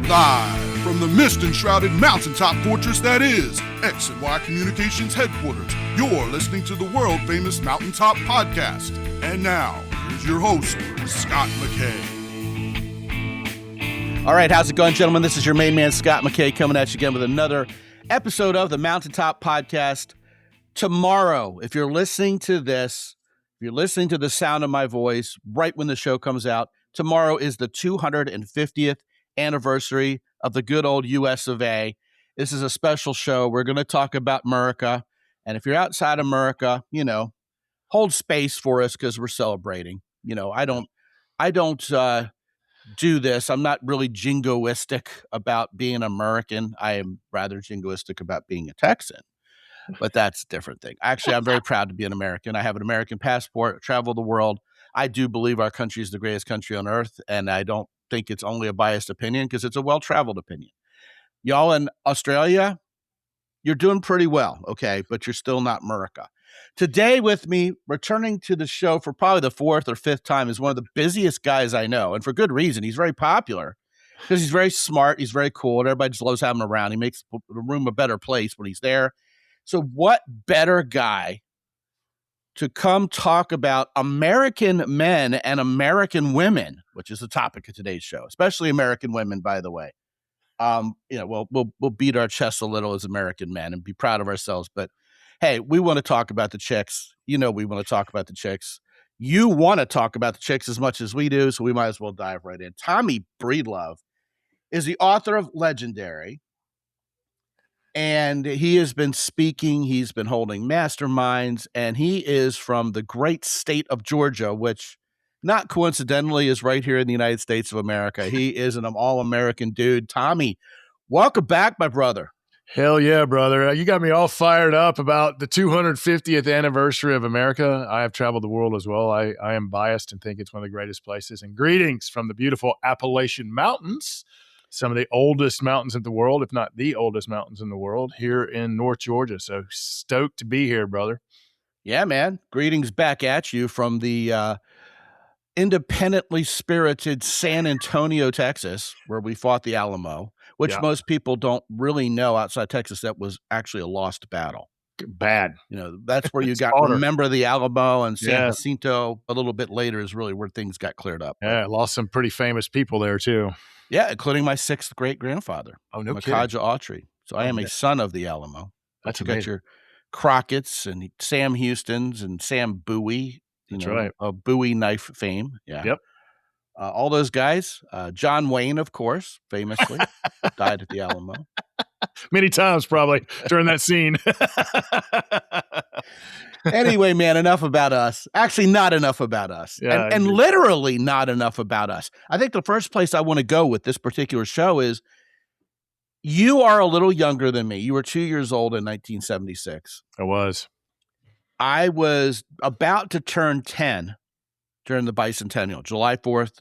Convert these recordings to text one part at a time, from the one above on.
Live from the mist-enshrouded mountaintop fortress that is X and Y Communications headquarters, you're listening to the world-famous Mountaintop Podcast. And now, here's your host, Scott McKay. All right, how's it going, gentlemen? This is your main man, Scott McKay, coming at you again with another episode of the Mountaintop Podcast. Tomorrow, if you're listening to this, if you're listening to the sound of my voice right when the show comes out, tomorrow is the 250th anniversary of the good old US of A. This is a special show. We're going to talk about America. And if you're outside America, hold space for us because we're celebrating. I don't do this. I'm not really jingoistic about being American. I am rather jingoistic about being a Texan. But that's a different thing. Actually, I'm very proud to be an American. I have an American passport, travel the world. I do believe our country is the greatest country on earth, and I don't think it's only a biased opinion because it's a well-traveled opinion. Y'all in Australia, you're doing pretty well, okay, but you're still not America. Today with me, returning to the show for probably the fourth or fifth time, is one of the busiest guys I know, and for good reason. He's very popular because he's very smart, he's very cool, and everybody just loves having him around. He makes the room a better place when he's there. So what better guy to come talk about American men and American women, which is the topic of today's show, especially American women, by the way. We'll beat our chests a little as American men and be proud of ourselves. But hey, we want to talk about the chicks. We want to talk about the chicks. You want to talk about the chicks as much as we do, so we might as well dive right in. Tommy Breedlove is the author of Legendary. And he has been speaking, he's been holding masterminds, and he is from the great state of Georgia, which not coincidentally is right here in the United States of America. He is an all-American dude. Tommy, welcome back, my brother. Hell yeah, brother. You got me all fired up about the 250th anniversary of America. I have traveled the world as well. I am biased and think it's one of the greatest places. And greetings from the beautiful Appalachian Mountains, some of the oldest mountains in the world, if not the oldest mountains in the world, here in North Georgia. So stoked to be here, brother. Yeah, man. Greetings back at you from the independently spirited San Antonio, Texas, where we fought the Alamo, which most people don't really know outside Texas. That was actually a lost battle. Bad. That's where you got Remember the Alamo, and San Jacinto a little bit later is really where things got cleared up. Yeah, I lost some pretty famous people there too. Yeah, including my sixth great-grandfather. Oh, no kidding. Makaja Autry. So I am a son of the Alamo. That's you amazing. got your Crockett's and Sam Houston's and Sam Bowie. That's right. Of Bowie knife fame. Yeah. Yep. All those guys. John Wayne, of course, famously died at the Alamo. Many times probably during that scene. Anyway, man, enough about us. Actually, not enough about us. Yeah, and literally not enough about us. I think the first place I want to go with this particular show is you are a little younger than me. You were 2 years old in 1976. I was. I was about to turn 10 during the bicentennial, July 4th,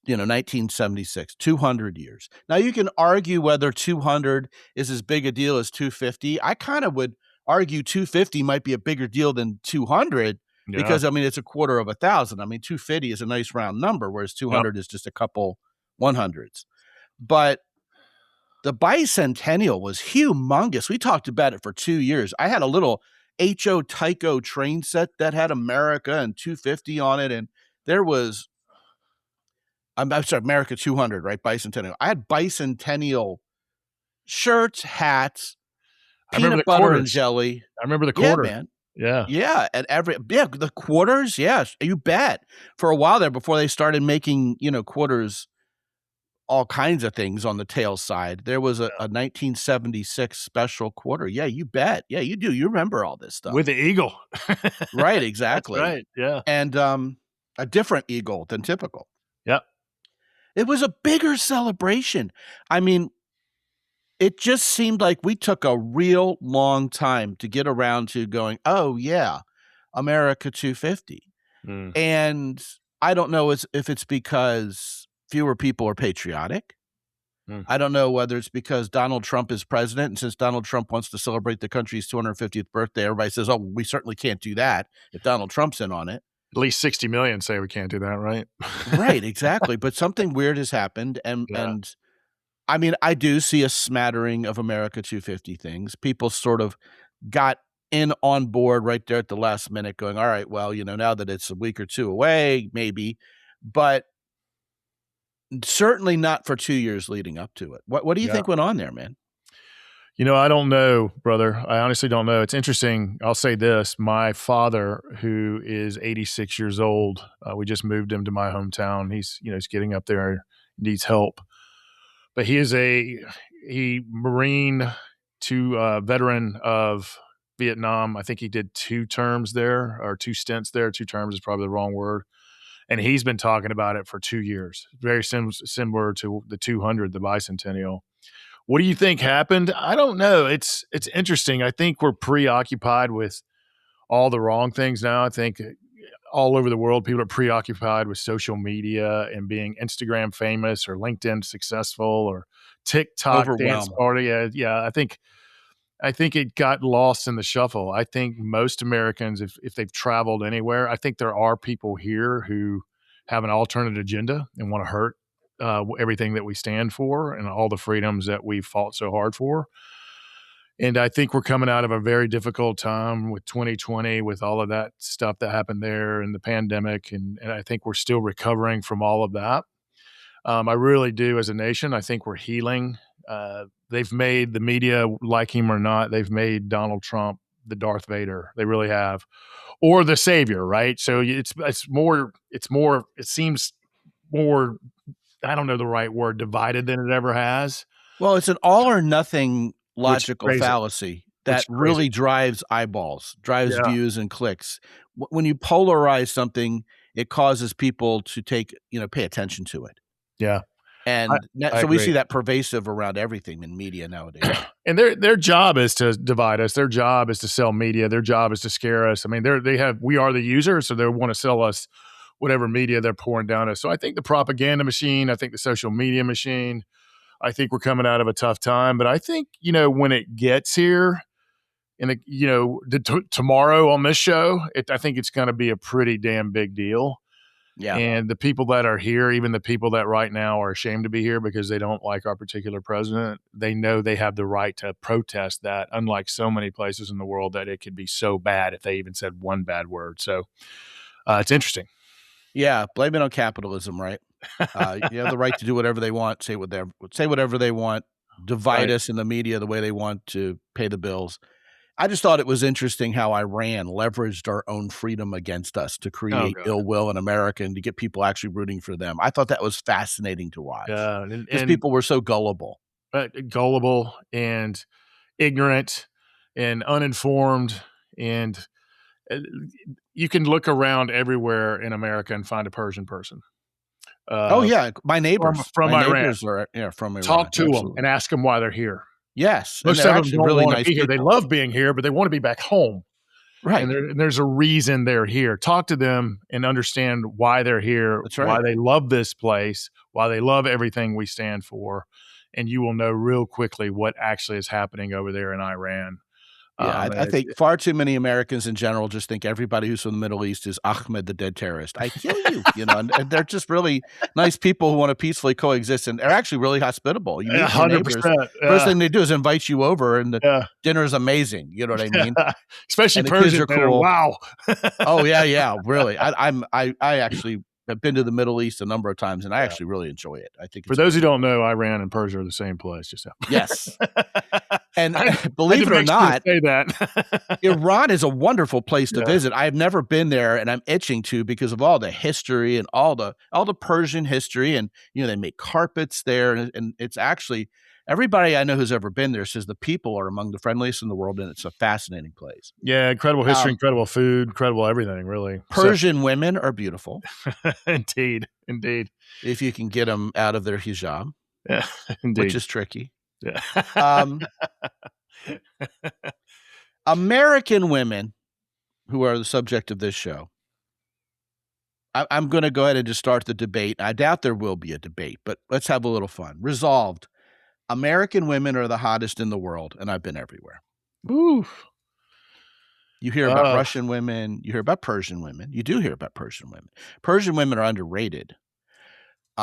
1976, 200 years. Now, you can argue whether 200 is as big a deal as 250. I kind of would argue 250 might be a bigger deal than 200 because, it's a quarter of 1,000. 250 is a nice round number, whereas 200 is just a couple 100s. But the bicentennial was humongous. We talked about it for 2 years. I had a little H.O. Tycho train set that had America and 250 on it, and there was America 200, right? Bicentennial. I had bicentennial shirts, hats, peanut butter and jelly. I remember the quarter. Yeah, man. Yeah. Yeah. The quarters. Yes. You bet. For a while there before they started making, quarters, all kinds of things on the tail side. There was a 1976 special quarter. Yeah, you bet. Yeah, you do. You remember all this stuff. With the eagle. Right. Exactly. That's right. Yeah. And a different eagle than typical. Yep. It was a bigger celebration. It just seemed like we took a real long time to get around to going, oh, yeah, America 250. And I don't know if it's because fewer people are patriotic. I don't know whether it's because Donald Trump is president, and since Donald Trump wants to celebrate the country's 250th birthday, everybody says, oh, we certainly can't do that if Donald Trump's in on it. At least 60 million say we can't do that, right? Right, exactly. But something weird has happened, and I mean, I do see a smattering of America 250 things. People sort of got in on board right there at the last minute going, all right, well, now that it's a week or two away, maybe, but certainly not for 2 years leading up to it. What do you think went on there, man? I don't know, brother. I honestly don't know. It's interesting. I'll say this. My father, who is 86 years old, we just moved him to my hometown. He's getting up there, needs help. But he is a Marine veteran of Vietnam. I think he did 2 terms there, or 2 stints there. 2 terms is probably the wrong word. And he's been talking about it for 2 years. Very similar to the 200, the bicentennial. What do you think happened? I don't know. It's interesting. I think we're preoccupied with all the wrong things now. I think all over the world, people are preoccupied with social media and being Instagram famous or LinkedIn successful or TikTok dance party. Yeah. I think it got lost in the shuffle. I think most Americans, if they've traveled anywhere, I think there are people here who have an alternate agenda and want to hurt everything that we stand for and all the freedoms that we've fought so hard for. And I think we're coming out of a very difficult time with 2020, with all of that stuff that happened there and the pandemic. And I think we're still recovering from all of that. I really do, as a nation. I think we're healing. They've made the media, like him or not, they've made Donald Trump the Darth Vader. They really have, or the savior, right? So it seems more, I don't know the right word, divided than it ever has. Well, it's an all or nothing logical fallacy that really drives eyeballs, drives views and clicks. When you polarize something, it causes people to pay attention to it. Yeah. And so we see that pervasive around everything in media nowadays. And their job is to divide us. Their job is to sell media. Their job is to scare us. I mean, we are the users, so they want to sell us whatever media they're pouring down us. So I think the propaganda machine, I think the social media machine, I think we're coming out of a tough time. But I think, when it gets here, and tomorrow on this show, I think it's going to be a pretty damn big deal. Yeah. And the people that are here, even the people that right now are ashamed to be here because they don't like our particular president, they know they have the right to protest that, unlike so many places in the world that it could be so bad if they even said one bad word. So it's interesting. Yeah. Blame it on capitalism, right? You have the right to do whatever they want, say whatever they want, divide us in the media the way they want to pay the bills. I just thought it was interesting how Iran leveraged our own freedom against us to create ill will in America and to get people actually rooting for them. I thought that was fascinating to watch. Yeah, because people were so gullible. Gullible and ignorant and uninformed. And you can look around everywhere in America and find a Persian person. My neighbors from Iran. Neighbors are from Iran. Talk to them and ask them why they're here. Yes. Most of them don't really want to be here. They love being here, but they want to be back home. Right. And there's a reason they're here. Talk to them and understand why they're here, That's right. Why they love this place, why they love everything we stand for. And you will know real quickly what actually is happening over there in Iran. Yeah, I think far too many Americans in general just think everybody who's from the Middle East is Ahmed, the dead terrorist. I kill you, and they're just really nice people who want to peacefully coexist, and they're actually really hospitable. You meet 100%. First thing they do is invite you over, and the dinner is amazing. You know what I mean? Especially Persians are cool. Wow. Oh yeah, really. I actually have been to the Middle East a number of times, and I actually really enjoy it. I think for those who don't know, Iran and Persia are the same place. Yes. And believe it or not, say that. Iran is a wonderful place to visit. I've never been there, and I'm itching to because of all the history and all the Persian history. And they make carpets there, and it's actually everybody I know who's ever been there says the people are among the friendliest in the world, and it's a fascinating place. Yeah, incredible history, incredible food, incredible everything. Really, Persian women are beautiful. Indeed. If you can get them out of their hijab, indeed, which is tricky. Yeah. American women, who are the subject of this show, I'm going to go ahead and just start the debate. I doubt there will be a debate, but let's have a little fun. Resolved. American women are the hottest in the world, and I've been everywhere. Ooh. You hear about Russian women. You hear about Persian women. You do hear about Persian women. Persian women are underrated.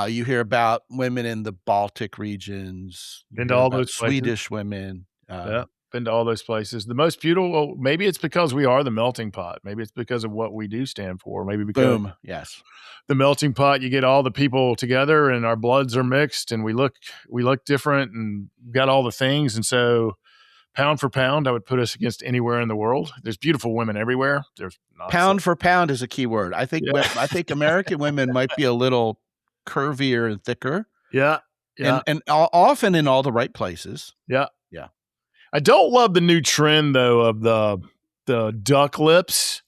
You hear about women in the Baltic regions. You Been to hear all about those places. Swedish women. Yeah, been to all those places. The most beautiful, well, maybe it's because we are the melting pot. Maybe it's because of what we do stand for. Maybe because Boom. Yes. the melting pot, you get all the people together and our bloods are mixed and we look different and got all the things. And so pound for pound, I would put us against anywhere in the world. There's beautiful women everywhere. There's not Pound for pound is a key word. I think I think American women might be a little curvier and thicker. Yeah. Yeah. And often in all the right places. Yeah. Yeah. I don't love the new trend though of the duck lips.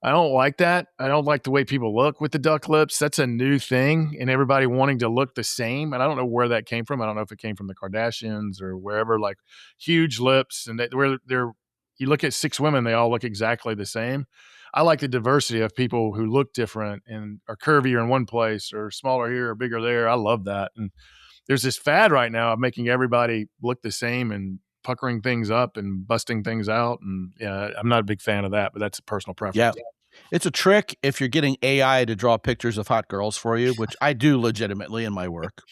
I don't like that. I don't like the way people look with the duck lips. That's a new thing, and everybody wanting to look the same. And I don't know where that came from. I don't know if it came from the Kardashians or wherever. Like huge lips, and where they're. You look at 6 women, they all look exactly the same. I like the diversity of people who look different and are curvier in one place or smaller here or bigger there. I love that. And there's this fad right now of making everybody look the same and puckering things up and busting things out. And yeah, I'm not a big fan of that, but that's a personal preference. Yeah. It's a trick if you're getting AI to draw pictures of hot girls for you, which I do legitimately in my work.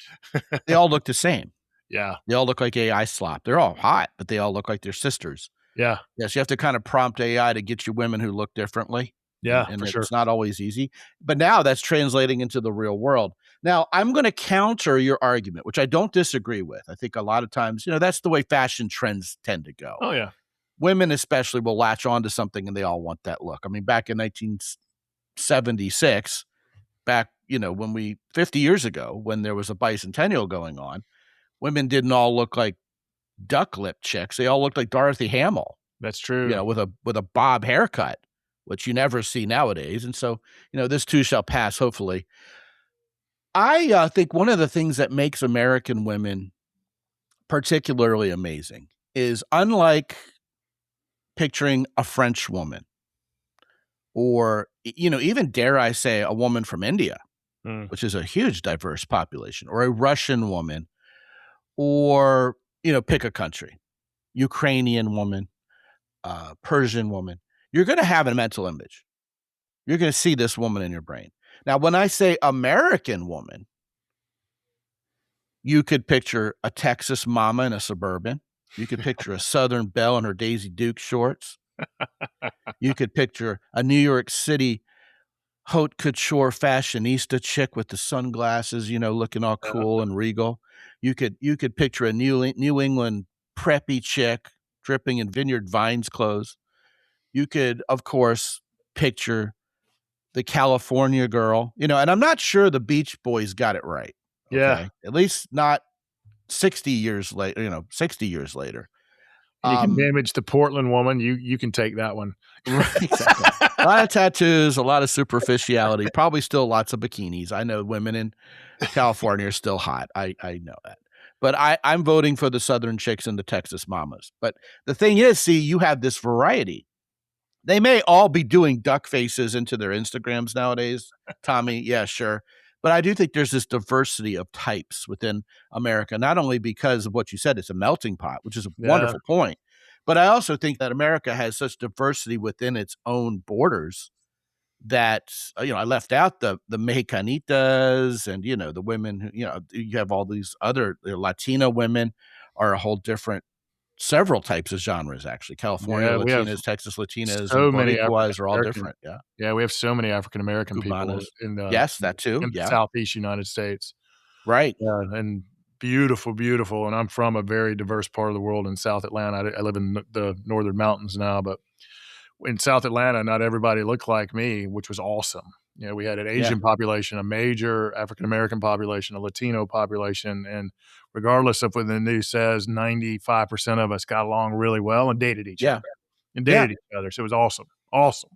They all look the same. Yeah. They all look like AI slop. They're all hot, but they all look like they're sisters. Yeah. Yes, you have to kind of prompt AI to get you women who look differently. Yeah, and for it's sure. not always easy. But now that's translating into the real world. Now, I'm going to counter your argument, which I don't disagree with. I think a lot of times, that's the way fashion trends tend to go. Oh, yeah. Women especially will latch on to something and they all want that look. I mean, back in 1976, 50 years ago, when there was a bicentennial going on, women didn't all look like duck lip chicks. They all looked like Dorothy Hamill. That's true. With a bob haircut, which you never see nowadays. And so, this too shall pass, hopefully. I think one of the things that makes American women particularly amazing is, unlike picturing a French woman or, even dare I say a woman from India, which is a huge diverse population, or a Russian woman, or, pick a country, Ukrainian woman, Persian woman, you're going to have a mental image. You're going to see this woman in your brain. Now, when I say American woman, you could picture a Texas mama in a Suburban. You could picture a Southern belle in her Daisy Duke shorts. You could picture a New York City haute couture fashionista chick with the sunglasses, looking all cool and regal. You could picture a New England preppy chick dripping in Vineyard Vines clothes. You could, of course, picture the California girl, and I'm not sure the Beach Boys got it right. Okay? Yeah. At least not 60 years later, 60 years later. You can damage the Portland woman. You can take that one. Right, exactly. A lot of tattoos, a lot of superficiality, probably still lots of bikinis. I know women in California are still hot. I know that. But I'm voting for the Southern chicks and the Texas mamas. But the thing is, see, you have this variety. They may all be doing duck faces into their Instagrams nowadays, Tommy. Yeah, sure. But I do think there's this diversity of types within America, not only because of what you said, it's a melting pot, which is a wonderful point. But I also think that America has such diversity within its own borders that, I left out the Mexicanitas and, the women who, you have all these other Latina women are a whole different, several types of genres, actually. California Latinas, Texas Latinas, so and many Boricuas are all different. Yeah. Yeah, we have so many African-American people in the that too. In the Southeast United States. Right. Yeah, and beautiful, beautiful. And I'm from a very diverse part of the world in South Atlanta. I live in the Northern Mountains now, but in South Atlanta, not everybody looked like me, which was awesome. We had an Asian population, a major African-American population, a Latino population, and regardless of what the news says, 95% of us got along really well and dated each other. So it was awesome. Awesome.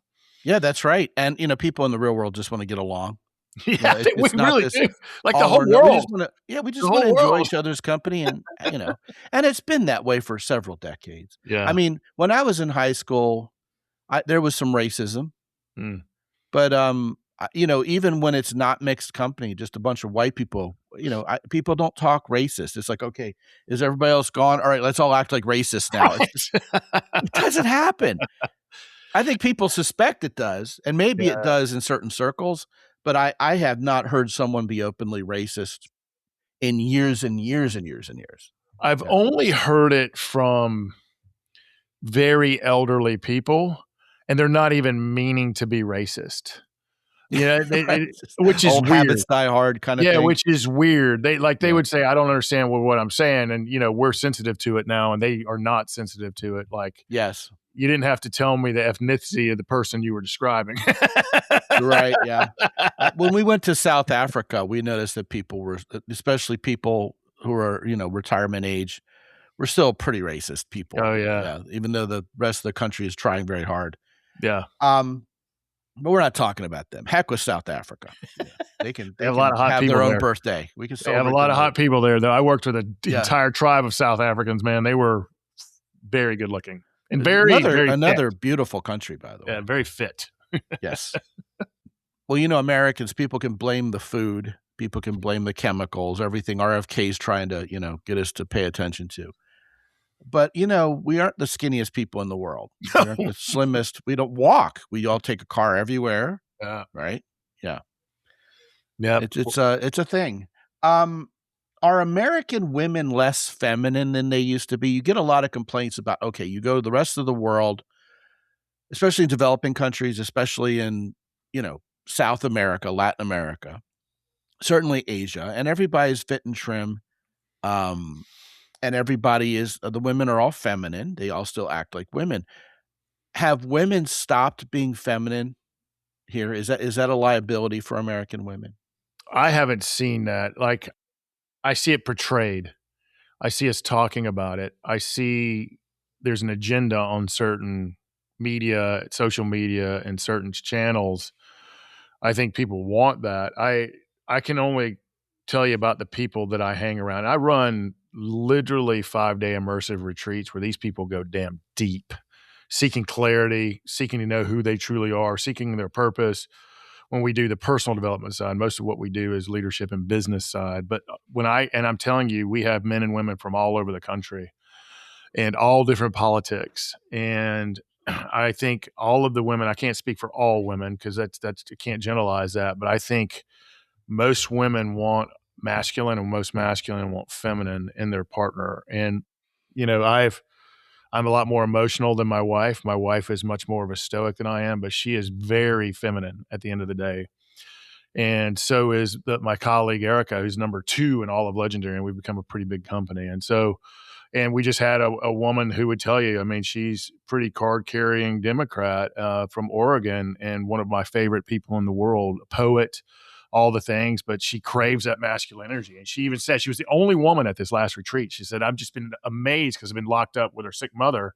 Yeah, that's right. And, people in the real world just want to get along. Yeah, we really do. Like the whole world. We just want to enjoy each other's company. And, and it's been that way for several decades. Yeah. I mean, when I was in high school, there was some racism. But, even when it's not mixed company, just a bunch of white people, people don't talk racist. It's like, okay, is everybody else gone? All right, let's all act like racists now. Right. It doesn't happen. I think people suspect it does, and maybe it does in certain circles, But I have not heard someone be openly racist in years and years and years and years. I've only heard it from very elderly people, and they're not even meaning to be racist. Right. Which is Old weird. Habits die hard kind of thing. Which is weird. They would say, I don't understand what I'm saying. And, we're sensitive to it now, and they are not sensitive to it. Like, yes, you didn't have to tell me the ethnicity of the person you were describing. Right. Yeah. When we went to South Africa, we noticed that people were, especially people who are, retirement age, were still pretty racist people. Oh, yeah. Even though the rest of the country is trying very hard. Yeah. But we're not talking about them. Heck with South Africa. They can have a lot of hot people their own there. Birthday. We can They have a lot of hot people there, though. I worked with an entire tribe of South Africans, man. They were very good looking and very another fit. beautiful country, by the way. Yeah, very fit. Yes. Well, Americans, people can blame the food. People can blame the chemicals, everything RFK's trying to, get us to pay attention to. But, we aren't the skinniest people in the world. We aren't the slimmest. We don't walk. We all take a car everywhere. Right? Yeah. Yeah. It's a thing. Are American women less feminine than they used to be? You get a lot of complaints about, okay, you go to the rest of the world, especially in developing countries, especially in, South America, Latin America, certainly Asia, and everybody's fit and trim. And everybody the women are all feminine. They all still act like women. Have women stopped being feminine here? Is that a liability for American women? I haven't seen that. Like, I see it portrayed. I see us talking about it. I see there's an agenda on certain media, social media, and certain channels. I think people want that. I can only tell you about the people that I hang around. I run literally 5-day immersive retreats where these people go damn deep, seeking clarity, seeking to know who they truly are, seeking their purpose. When we do the personal development side, most of what we do is leadership and business side. But I'm telling you, we have men and women from all over the country and all different politics. And I think all of the women, I can't speak for all women because that's I can't generalize that, but I think most women want masculine and most masculine want feminine in their partner. And, I'm a lot more emotional than my wife. My wife is much more of a stoic than I am, but she is very feminine at the end of the day. And so is my colleague, Erica, who's number 2 in all of Legendary, and we've become a pretty big company. And we just had a woman who would tell you, she's pretty card-carrying Democrat from Oregon and one of my favorite people in the world, a poet, all the things, but she craves that masculine energy. And she even said she was the only woman at this last retreat. She said, I've just been amazed because I've been locked up with her sick mother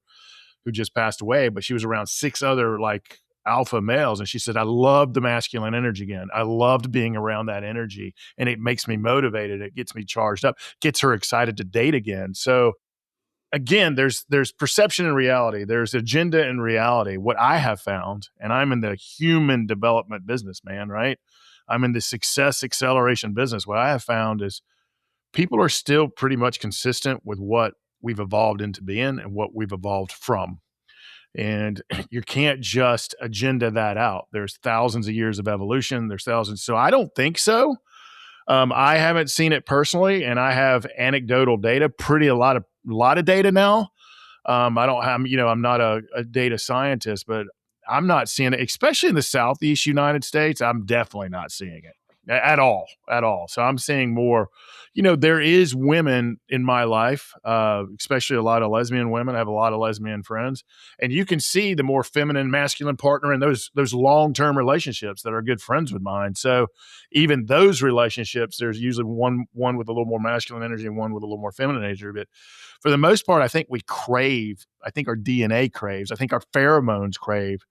who just passed away, but she was around 6 other like alpha males. And she said, I loved the masculine energy again. I loved being around that energy and it makes me motivated. It gets me charged up, gets her excited to date again. So again, there's perception and reality. There's agenda and reality. What I have found, and I'm in the human development business, man, right? I'm in the success acceleration business. What I have found is people are still pretty much consistent with what we've evolved into being and what we've evolved from. And you can't just agenda that out. There's thousands of years of evolution. There's thousands. So I don't think so. I haven't seen it personally, and I have anecdotal data, a lot of data now. I don't have, I'm not a data scientist, but I'm not seeing it, especially in the Southeast United States. I'm definitely not seeing it at all. So I'm seeing more, there is women in my life, especially a lot of lesbian women. I have a lot of lesbian friends, and you can see the more feminine, masculine partner in those long-term relationships that are good friends with mine. So even those relationships, there's usually one with a little more masculine energy and one with a little more feminine energy. But for the most part, I think our DNA craves, I think our pheromones crave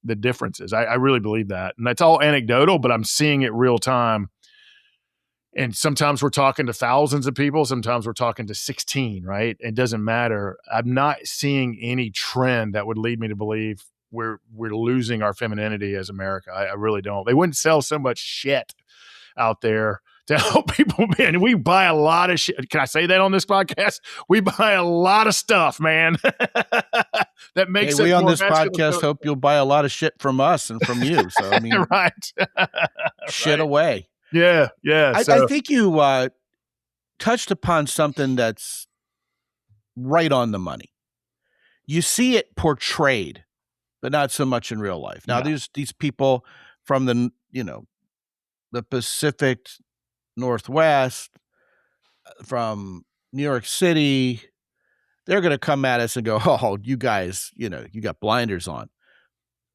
the differences. I really believe that. And that's all anecdotal, but I'm seeing it real time. And sometimes we're talking to thousands of people. Sometimes we're talking to 16, right? It doesn't matter. I'm not seeing any trend that would lead me to believe we're losing our femininity as America. I really don't. They wouldn't sell so much shit out there to help people, man. We buy a lot of shit. Can I say that on this podcast? We buy a lot of stuff, man. That makes we it on more this masculine. podcast hope you'll buy a lot of shit from us and from you. So I mean, right. shit away. Yeah. I think you touched upon something that's right on the money. You see it portrayed, but not so much in real life. Now, these people from the Pacific Northwest, from New York City, they're going to come at us and go, "Oh, you guys, you got blinders on."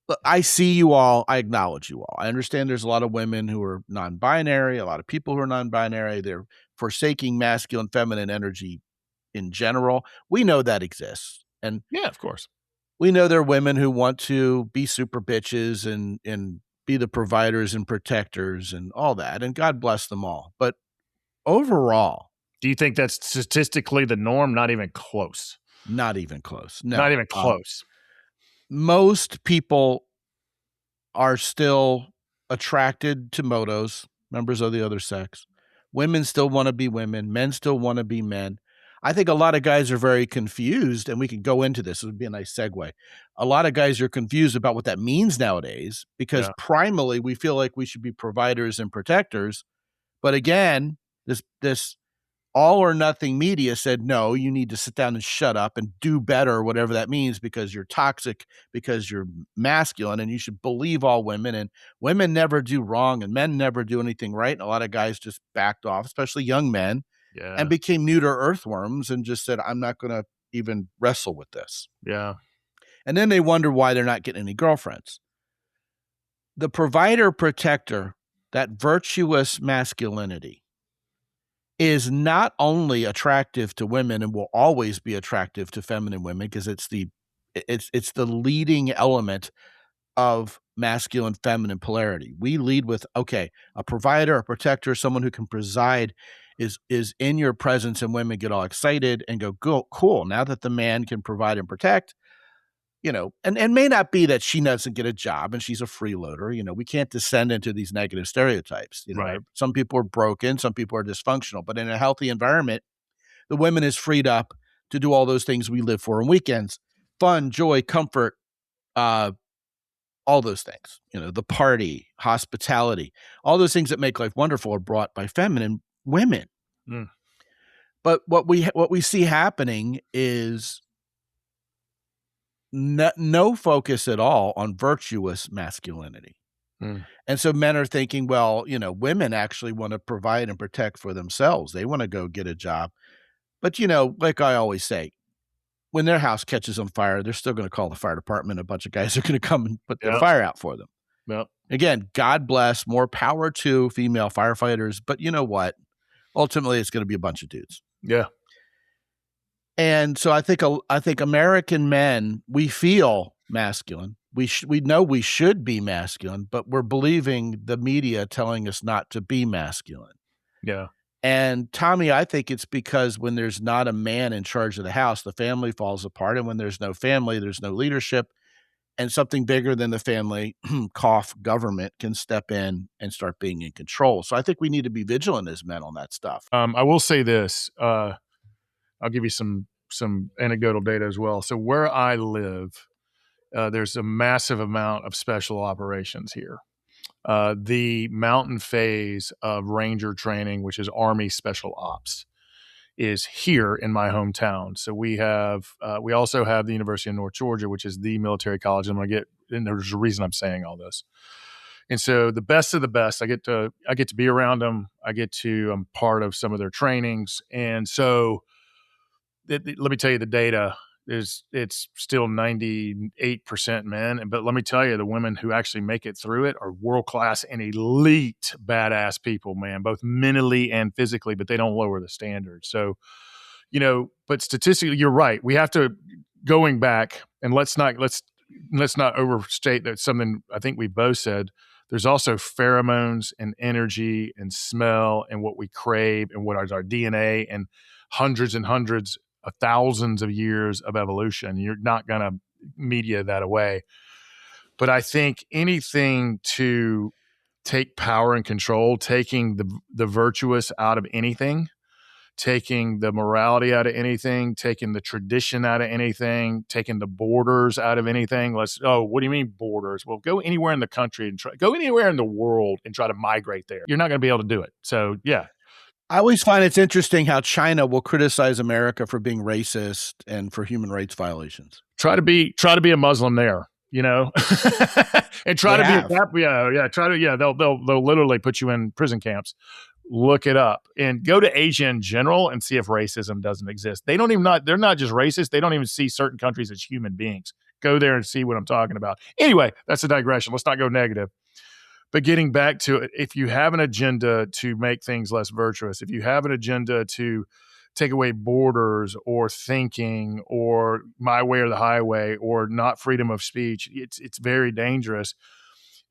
Look, I see you all. I acknowledge you all. I understand there's a lot of women who are non-binary, a lot of people who are non-binary. They're forsaking masculine, feminine energy in general. We know that exists. And yeah, of course. We know there are women who want to be super bitches and be the providers and protectors and all that. And God bless them all. But overall, do you think that's statistically the norm? Not even close. Not even close. No. Not even close. Most people are still attracted to motos, members of the other sex. Women still want to be women. Men still want to be men. I think a lot of guys are very confused, and we can go into this. It would be a nice segue. A lot of guys are confused about what that means nowadays because primarily we feel like we should be providers and protectors. But again, this all or nothing media said, no, you need to sit down and shut up and do better, whatever that means, because you're toxic, because you're masculine, and you should believe all women, and women never do wrong and men never do anything right. And a lot of guys just backed off, especially young men, and became neuter earthworms and just said, I'm not going to even wrestle with this. Yeah. And then they wonder why they're not getting any girlfriends. The provider protector, that virtuous masculinity, is not only attractive to women and will always be attractive to feminine women because it's the leading element of masculine feminine polarity. We lead with, okay, a provider, a protector, someone who can preside is in your presence, and women get all excited and go, cool. Now that the man can provide and protect, and may not be that she doesn't get a job and she's a freeloader. We can't descend into these negative stereotypes. Right. Some people are broken, some people are dysfunctional, but in a healthy environment, the women is freed up to do all those things we live for on weekends: fun, joy, comfort, all those things. The party, hospitality, all those things that make life wonderful are brought by feminine women. Mm. But what we see happening is no focus at all on virtuous masculinity. Mm. And so men are thinking, well, women actually want to provide and protect for themselves. They want to go get a job. But, like I always say, when their house catches on fire, they're still going to call the fire department. A bunch of guys are going to come and put the fire out for them. Yep. Again, God bless, more power to female firefighters. But you know what? Ultimately, it's going to be a bunch of dudes. Yeah. And so I think American men, we feel masculine. We know we should be masculine, but we're believing the media telling us not to be masculine. Yeah. And Tommy, I think it's because when there's not a man in charge of the house, the family falls apart. And when there's no family, there's no leadership. And something bigger than the family, cough, government, can step in and start being in control. So I think we need to be vigilant as men on that stuff. I will say this. I'll give you some anecdotal data as well. So where I live, there's a massive amount of special operations here. The mountain phase of Ranger training, which is Army Special Ops, is here in my hometown. So we also have the University of North Georgia, which is the military college. And there's a reason I'm saying all this. And so the best of the best, I get to be around them. I'm part of some of their trainings. And so let me tell you the data. It's still 98% men. But let me tell you, the women who actually make it through it are world-class and elite badass people, man, both mentally and physically, but they don't lower the standards. So, but statistically, you're right. We have to, going back, and let's not overstate that. Something I think we both said, there's also pheromones and energy and smell and what we crave and what is our DNA and hundreds and hundreds of thousands of years of evolution. You're not going to media that away. But I think anything to take power and control, taking the virtuous out of anything, taking the morality out of anything, taking the tradition out of anything, taking the borders out of anything. What do you mean borders? Well, go anywhere in the country and go anywhere in the world and try to migrate there. You're not going to be able to do it. So, yeah. I always find it's interesting how China will criticize America for being racist and for human rights violations. Try to be a Muslim there, and try to they'll literally put you in prison camps. Look it up and go to Asia in general and see if racism doesn't exist. They're not just racist. They don't even see certain countries as human beings. Go there and see what I'm talking about. Anyway, that's a digression. Let's not go negative. But getting back to it, if you have an agenda to make things less virtuous, if you have an agenda to take away borders or thinking or my way or the highway or not freedom of speech, it's very dangerous.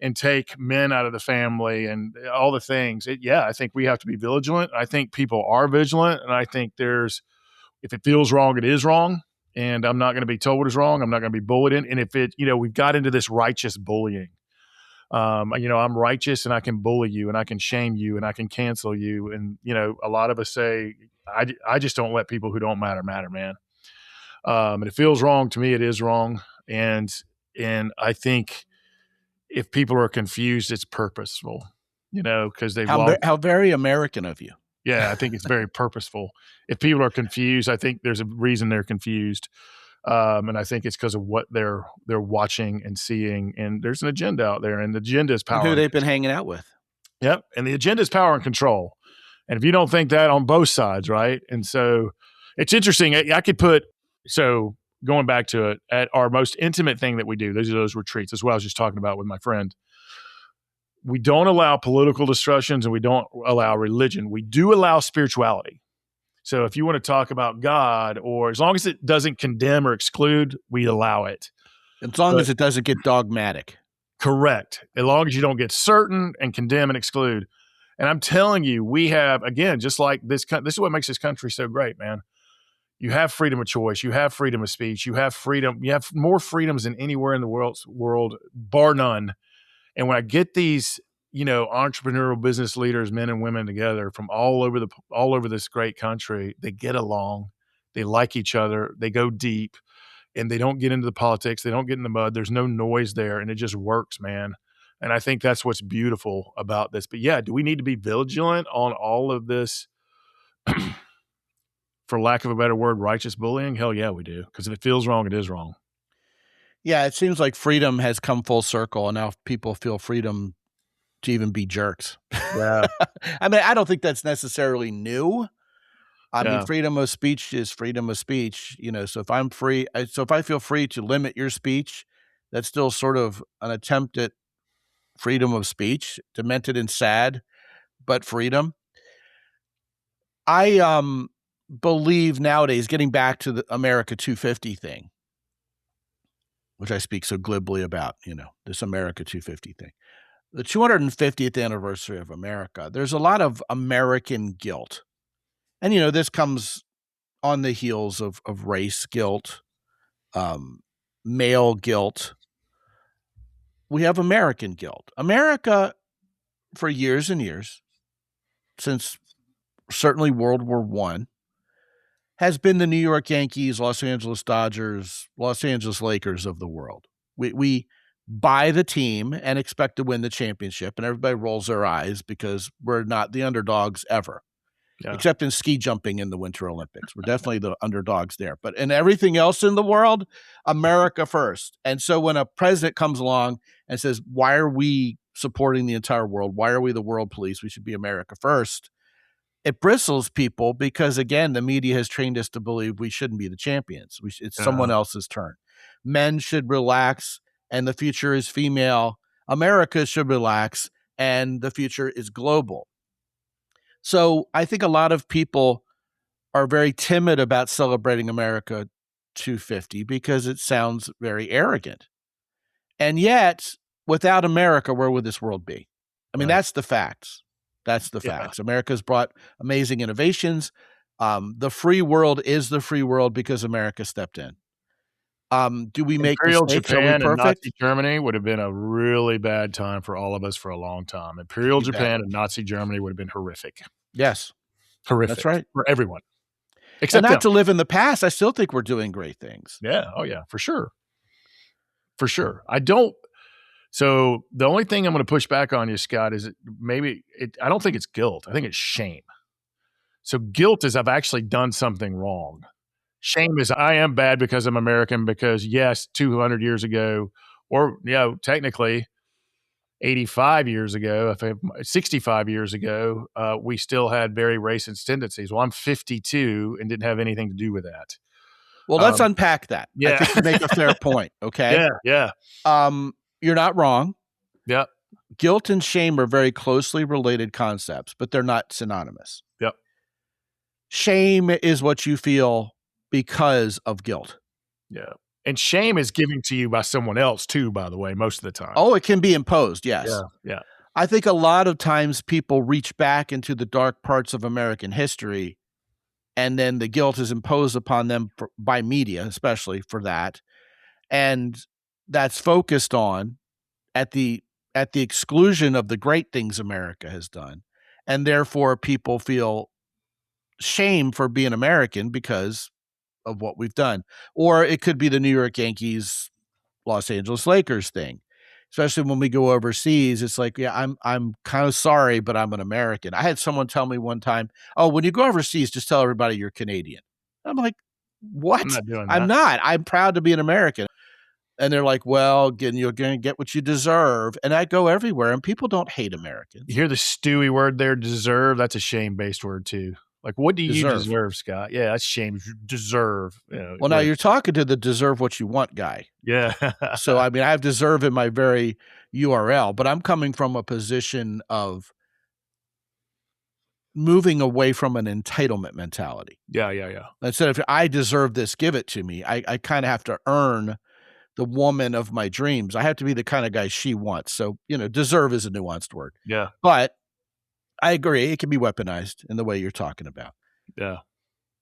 And take men out of the family and all the things. I think we have to be vigilant. I think people are vigilant. And I think if it feels wrong, it is wrong. And I'm not going to be told what is wrong. I'm not going to be bullied in. And if we've got into this righteous bullying. I'm righteous and I can bully you and I can shame you and I can cancel you. And, a lot of us say, I just don't let people who don't matter, man. And it feels wrong to me. It is wrong. And I think, if people are confused, it's purposeful, because they've how very American of you. Yeah, I think it's very purposeful. If people are confused, I think there's a reason they're confused, and I think it's because of what they're watching and seeing. And there's an agenda out there, and the agenda is power. And who they've been hanging out with. Yep, and the agenda is power and control. And if you don't think that on both sides, right? And so it's interesting. I could put Going back to it, at our most intimate thing that we do, those retreats, as well as I was just talking about with my friend, we don't allow political discussions and we don't allow religion. We do allow spirituality. So if you want to talk about God, or as long as it doesn't condemn or exclude, we allow it. As long as it doesn't get dogmatic. Correct. As long as you don't get certain and condemn and exclude. And I'm telling you, we have, again, just like this is what makes this country so great, man. You have freedom of choice. You have freedom of speech. You have freedom. You have more freedoms than anywhere in the world, bar none. And when I get these, entrepreneurial business leaders, men and women together from all over this great country, they get along. They like each other. They go deep, and they don't get into the politics. They don't get in the mud. There's no noise there, and it just works, man. And I think that's what's beautiful about this. But yeah, do we need to be vigilant on all of this? For lack of a better word, righteous bullying? Hell yeah, we do. Because if it feels wrong, it is wrong. Yeah, it seems like freedom has come full circle, and now people feel freedom to even be jerks. Yeah. I mean, I don't think that's necessarily new. I mean, freedom of speech is freedom of speech. So if I'm free, if I feel free to limit your speech, that's still sort of an attempt at freedom of speech, demented and sad, but freedom. I believe nowadays, getting back to the America 250 thing, which I speak so glibly about, this America 250 thing, the 250th anniversary of America, there's a lot of American guilt. And, this comes on the heels of race guilt, male guilt. We have American guilt. America, for years and years, since certainly World War I, has been the New York Yankees, Los Angeles Dodgers, Los Angeles Lakers of the world. We buy the team and expect to win the championship, and everybody rolls their eyes because we're not the underdogs ever, except in ski jumping in the Winter Olympics. We're definitely the underdogs there. But in everything else in the world, America first. And so when a president comes along and says, why are we supporting the entire world? Why are we the world police? We should be America first. It bristles people because, again, the media has trained us to believe we shouldn't be the champions. It's someone else's turn. Men should relax, and the future is female. America should relax, and the future is global. So I think a lot of people are very timid about celebrating America 250 because it sounds very arrogant. And yet, without America, where would this world be? I mean, that's the facts. That's the facts. America's brought amazing innovations. The free world is the free world because America stepped in. Do we make Imperial mistakes? Are we Japan and perfect? Nazi Germany would have been a really bad time for all of us for a long time. Imperial You bet. Japan and Nazi Germany would have been horrific. Yes, Horrific. that's right. For everyone. And Except not them. to live in the past, I still think we're doing great things. Yeah. Oh, yeah. For sure. For sure. So the only thing I'm going to push back on you, Scott, is I don't think it's guilt. I think it's shame. So guilt is I've actually done something wrong. Shame is I am bad because I'm American because, yes, 200 years ago, or, technically 85 years ago, 65 years ago, we still had very racist tendencies. Well, I'm 52 and didn't have anything to do with that. Well, let's unpack that. Yeah. I think you make a fair point, okay? Yeah. You're not wrong. Yep. Guilt and shame are very closely related concepts, but they're not synonymous. Yep. Shame is what you feel because of guilt. Yeah. And shame is given to you by someone else too, by the way, most of the time. Oh, it can be imposed, yes. Yeah. I think a lot of times people reach back into the dark parts of American history, and then the guilt is imposed upon them by media, especially for that. And that's focused on at the exclusion of the great things America has done. And therefore people feel shame for being American because of what we've done. Or it could be the New York Yankees, Los Angeles Lakers thing. Especially when we go overseas, it's like, yeah, I'm kind of sorry, but I'm an American. I had someone tell me one time, "Oh, when you go overseas, just tell everybody you're Canadian." I'm like, "What? I'm not doing that. I'm not. I'm proud to be an American." And they're like, "Well, you're going to get what you deserve." And I go everywhere, and people don't hate Americans. You hear the Stewie word there, deserve? That's a shame-based word too. Like, what do you deserve, Scott? Yeah, that's shame. Deserve. Well, now you're talking to the deserve what you want guy. Yeah. So, I mean, I have deserve in my very URL, but I'm coming from a position of moving away from an entitlement mentality. Yeah. Instead of I deserve this, give it to me. I kind of have to earn the woman of my dreams. I have to be the kind of guy she wants. So, deserve is a nuanced word. Yeah. But I agree. It can be weaponized in the way you're talking about. Yeah.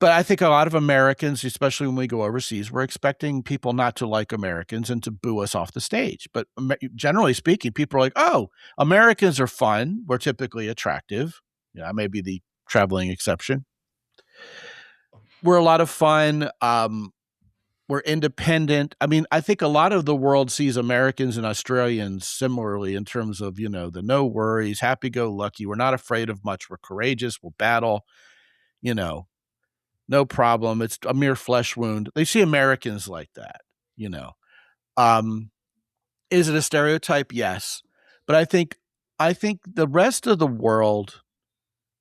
But I think a lot of Americans, especially when we go overseas, we're expecting people not to like Americans and to boo us off the stage. But generally speaking, people are like, oh, Americans are fun. We're typically attractive. I may be the traveling exception. We're a lot of fun. We're independent. I mean, I think a lot of the world sees Americans and Australians similarly in terms of, the no worries, happy-go-lucky. We're not afraid of much. We're courageous. We'll battle, no problem. It's a mere flesh wound. They see Americans like that, Is it a stereotype? Yes. But I think the rest of the world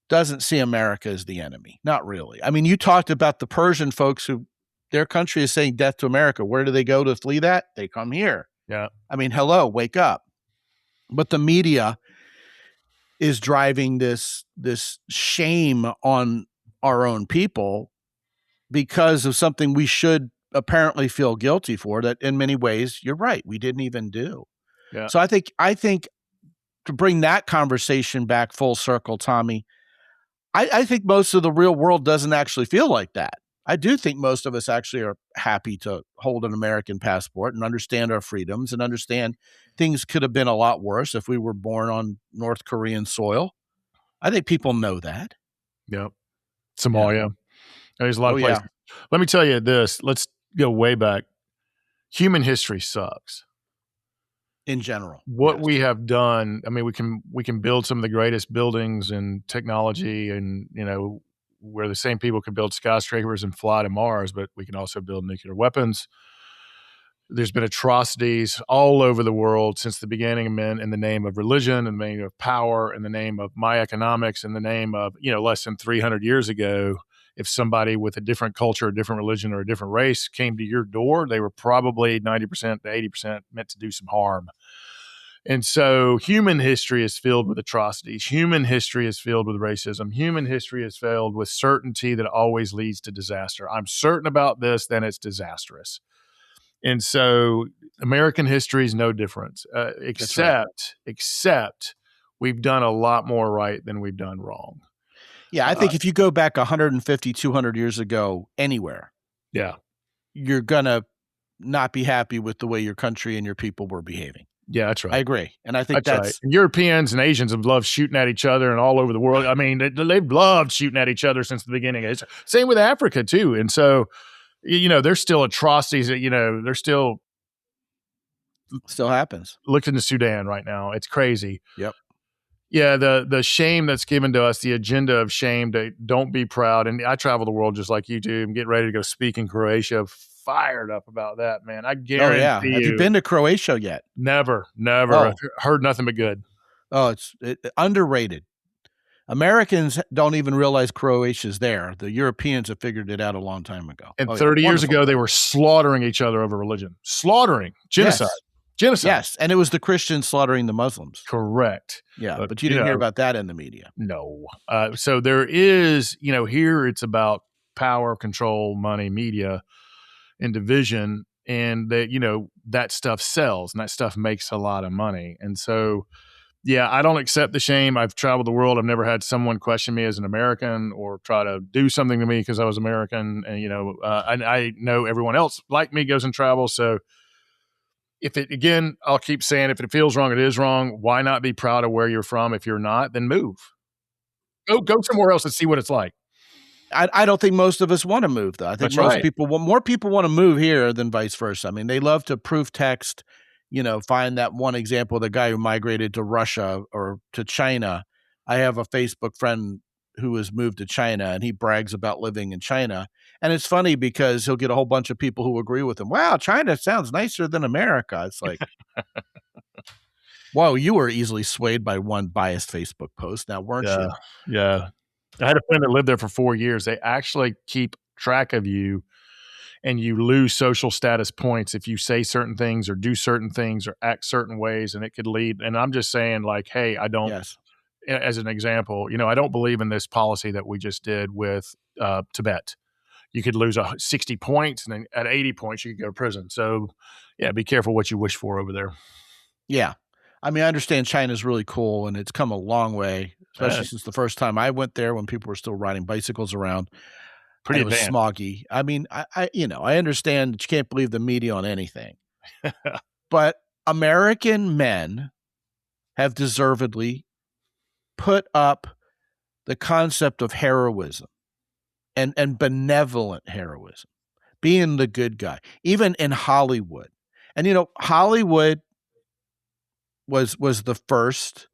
doesn't see America as the enemy. Not really. I mean, you talked about the Persian folks who their country is saying death to America. Where do they go to flee that? They come here. Yeah. I mean, hello, wake up. But the media is driving this shame on our own people because of something we should apparently feel guilty for that in many ways, you're right, we didn't even do. Yeah. So I think to bring that conversation back full circle, Tommy, I think most of the real world doesn't actually feel like that. I do think most of us actually are happy to hold an American passport and understand our freedoms and understand things could have been a lot worse if we were born on North Korean soil. I think people know that. Yep. Somalia. Yeah. There's a lot of places. Yeah. Let me tell you this. Let's go way back. Human history sucks. In general. What we have done, I mean, we can build some of the greatest buildings and technology and, where the same people can build skyscrapers and fly to Mars, but we can also build nuclear weapons. There's been atrocities all over the world since the beginning of men in the name of religion, in the name of power, in the name of my economics, in the name of, less than 300 years ago, if somebody with a different culture, a different religion, or a different race came to your door, they were probably 90% to 80% meant to do some harm. And so human history is filled with atrocities. Human history is filled with racism. Human history is filled with certainty that always leads to disaster. I'm certain about this, then it's disastrous. And so American history is no different, except we've done a lot more right than we've done wrong. Yeah, I think if you go back 150, 200 years ago anywhere, yeah, you're going to not be happy with the way your country and your people were behaving. Yeah, that's right. I agree. And I think that's right. And Europeans and Asians have loved shooting at each other and all over the world. I mean, they've loved shooting at each other since the beginning. It's same with Africa too. And so, there's still atrocities that, there's still happens. Look into Sudan right now. It's crazy. Yep. Yeah, the shame that's given to us, the agenda of shame to don't be proud. And I travel the world just like you do. I'm getting ready to go speak in Croatia. Fired up about that, man. I guarantee you. Have you been to Croatia yet? Never. Oh. I've heard nothing but good. Oh, it's underrated. Americans don't even realize Croatia's there. The Europeans have figured it out a long time ago. And 30 years ago, they were slaughtering each other over religion. Slaughtering. Genocide. Yes. Genocide. Yes, and it was the Christians slaughtering the Muslims. Correct. Yeah, but you didn't hear about that in the media. No. So there is, here it's about power, control, money, media, and division, and that, that stuff sells and that stuff makes a lot of money. And so, yeah, I don't accept the shame. I've traveled the world. I've never had someone question me as an American or try to do something to me because I was American. And, I know everyone else like me goes and travels. So I'll keep saying, if it feels wrong, it is wrong. Why not be proud of where you're from? If you're not, then move. Go somewhere else and see what it's like. I don't think most of us want to move, though. I think more people want to move here than vice versa. I mean, they love to proof text, find that one example of the guy who migrated to Russia or to China. I have a Facebook friend who has moved to China, and he brags about living in China. And it's funny because he'll get a whole bunch of people who agree with him. Wow, China sounds nicer than America. It's like, wow, you were easily swayed by one biased Facebook post now, weren't you? Yeah. I had a friend that lived there for 4 years. They actually keep track of you, and you lose social status points if you say certain things or do certain things or act certain ways, and it could lead. And I'm just saying, like, hey, I don't, as an example, I don't believe in this policy that we just did with Tibet. You could lose 60 points, and then at 80 points, you could go to prison. So, yeah, be careful what you wish for over there. Yeah. I mean, I understand China's really cool, and it's come a long way, especially since the first time I went there when people were still riding bicycles around. Pretty advanced. It was smoggy. I mean, I understand that you can't believe the media on anything. But American men have deservedly put up the concept of heroism and benevolent heroism, being the good guy, even in Hollywood. And, Hollywood was the first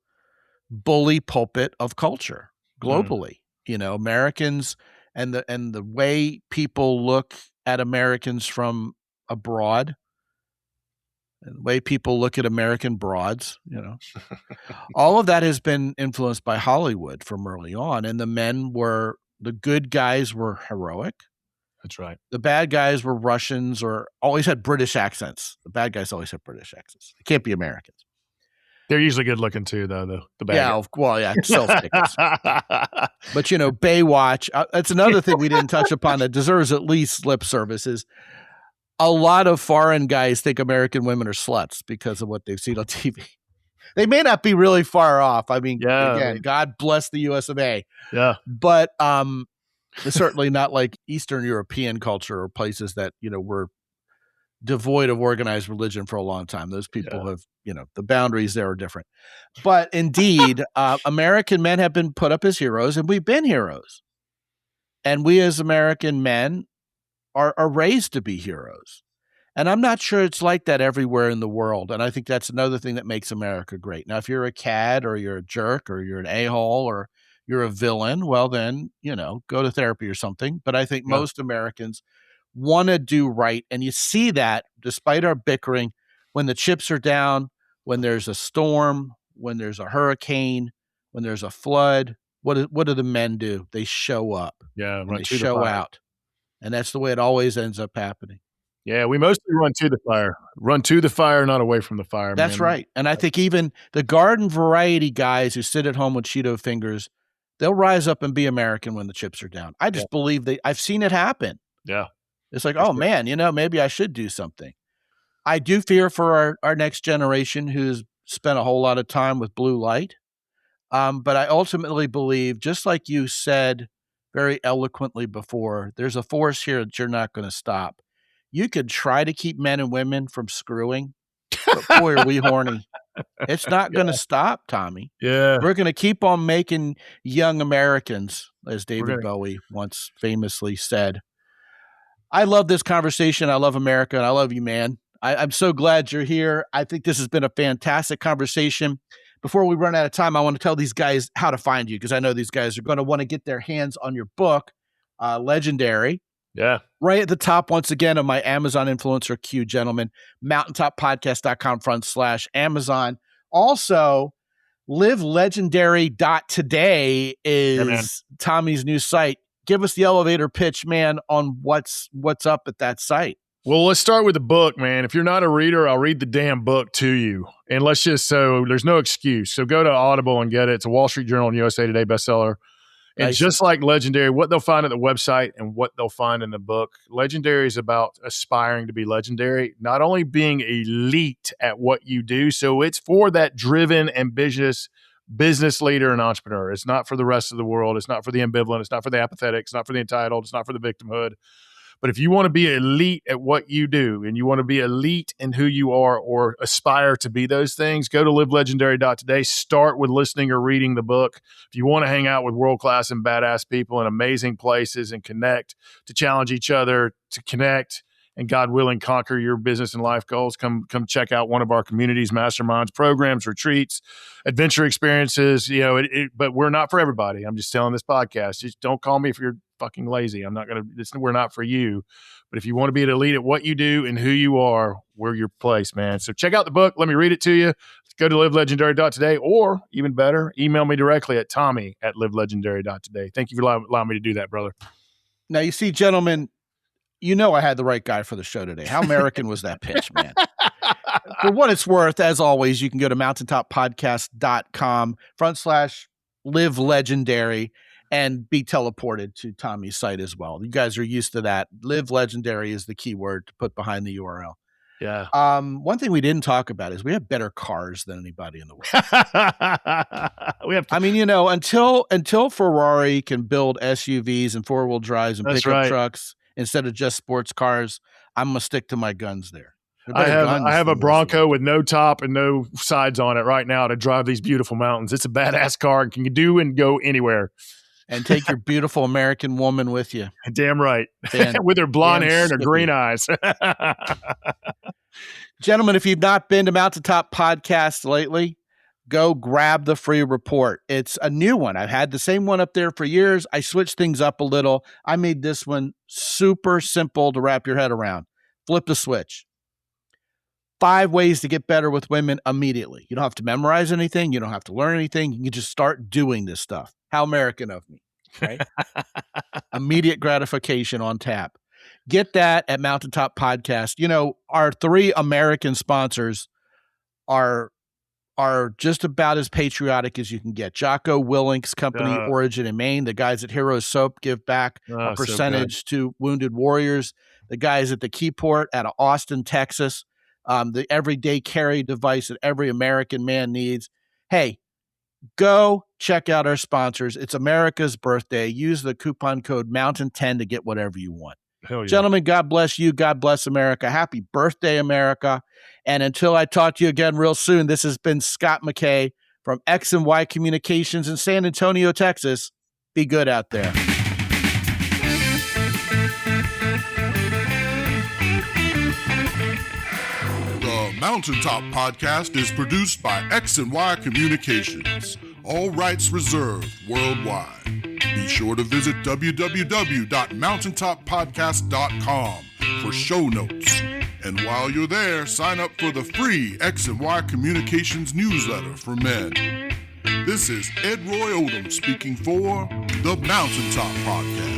bully pulpit of culture globally. Americans and the way people look at Americans from abroad, and the way people look at American broads, all of that has been influenced by Hollywood from early on. And the good guys were heroic. That's right. The bad guys were Russians or always had British accents. The bad guys always had British accents. They can't be Americans. They're usually good looking too, though. The bad guys. Sales tickets. But Baywatch. That's another thing we didn't touch upon that deserves at least lip service. Is a lot of foreign guys think American women are sluts because of what they've seen on TV. They may not be really far off. I mean, again, God bless the U.S. of A. Yeah, but it's certainly not like Eastern European culture or places that were devoid of organized religion for a long time. Those people have, the boundaries there are different. But indeed, American men have been put up as heroes, and we've been heroes. And we as American men are raised to be heroes. And I'm not sure it's like that everywhere in the world. And I think that's another thing that makes America great. Now, if you're a cad or you're a jerk or you're an a-hole or you're a villain, well, then, go to therapy or something. But I think most Americans want to do right. And you see that despite our bickering, when the chips are down, when there's a storm, when there's a hurricane, when there's a flood, what do the men do? They show up. Yeah, they show out. And that's the way it always ends up happening. Yeah, we mostly run to the fire. Run to the fire, not away from the fire. That's right. And I think even the garden variety guys who sit at home with Cheeto fingers, they'll rise up and be American when the chips are down. I just believe I've seen it happen. Yeah. It's like, man, maybe I should do something. I do fear for our next generation who's spent a whole lot of time with blue light. But I ultimately believe, just like you said very eloquently before, there's a force here that you're not going to stop. you could try to keep men and women from screwing, but boy, are we horny. It's not going to stop, Tommy. Yeah. We're going to keep on making young Americans, as David Bowie once famously said. I love this conversation. I love America, and I love you, man. I'm so glad you're here. I think this has been a fantastic conversation. Before we run out of time, I want to tell these guys how to find you, because I know these guys are going to want to get their hands on your book, Legendary. Yeah. Right at the top, once again, of my Amazon influencer queue, gentlemen, mountaintoppodcast.com/Amazon. Also, livelegendary.today is Tommy's new site. Give us the elevator pitch, man, on what's up at that site. Well, let's start with the book, man. If you're not a reader, I'll read the damn book to you. And there's no excuse. So go to Audible and get it. It's a Wall Street Journal and USA Today bestseller. And just like Legendary, what they'll find at the website and what they'll find in the book, Legendary is about aspiring to be legendary, not only being elite at what you do. So it's for that driven, ambitious business leader and entrepreneur. It's not for the rest of the world. It's not for the ambivalent. It's not for the apathetic. It's not for the entitled. It's not for the victimhood. But if you want to be elite at what you do and you want to be elite in who you are or aspire to be those things, go to livelegendary.today. Start with listening or reading the book. If you want to hang out with world-class and badass people in amazing places and connect, to challenge each other, to connect, and God willing, conquer your business and life goals, come check out one of our communities, masterminds, programs, retreats, adventure experiences. But we're not for everybody. I'm just telling this podcast. Just don't call me if you're fucking lazy. We're not for you. But if you want to be an elite at what you do and who you are, we're your place, man. So check out the book. Let me read it to you. Go to livelegendary.today, or even better, email me directly at tommy@livelegendary.today. Thank you for allowing me to do that, brother. Now, you see, gentlemen, I had the right guy for the show today. How American was that pitch, man? For what it's worth, as always, you can go to mountaintoppodcast.com/live legendary and be teleported to Tommy's site as well. You guys are used to that. Live Legendary is the key word to put behind the URL. Yeah. One thing we didn't talk about is we have better cars than anybody in the world. Until Ferrari can build SUVs and four-wheel drives and pickup trucks instead of just sports cars, I'm going to stick to my guns there. I have a Bronco with no top and no sides on it right now to drive these beautiful mountains. It's a badass car and can do and go anywhere. And take your beautiful American woman with you. Damn right. With her blonde hair and her green eyes. Gentlemen, if you've not been to Mountaintop Podcast lately, go grab the free report. It's a new one. I've had the same one up there for years. I switched things up a little. I made this one super simple to wrap your head around. Flip the switch. 5 ways to get better with women immediately. You don't have to memorize anything. You don't have to learn anything. You can just start doing this stuff. How American of me, right? Immediate gratification on tap. Get that at Mountaintop Podcast. Our 3 American sponsors are just about as patriotic as you can get. Jocko Willink's company, Origin in Maine. The guys at Heroes Soap give back a percentage to wounded warriors. The guys at the Keyport out of Austin, Texas. The everyday carry device that every American man needs. Hey, go check out our sponsors. It's America's birthday. Use the coupon code MOUNTAIN10 to get whatever you want. Hell yeah. Gentlemen, God bless you. God bless America. Happy birthday, America. And until I talk to you again real soon, this has been Scott McKay from X&Y Communications in San Antonio, Texas. Be good out there. The Mountaintop Podcast is produced by X&Y Communications. All rights reserved worldwide. Be sure to visit www.mountaintoppodcast.com for show notes. And while you're there, sign up for the free X&Y Communications newsletter for men. This is Ed Roy Odom speaking for the Mountaintop Podcast.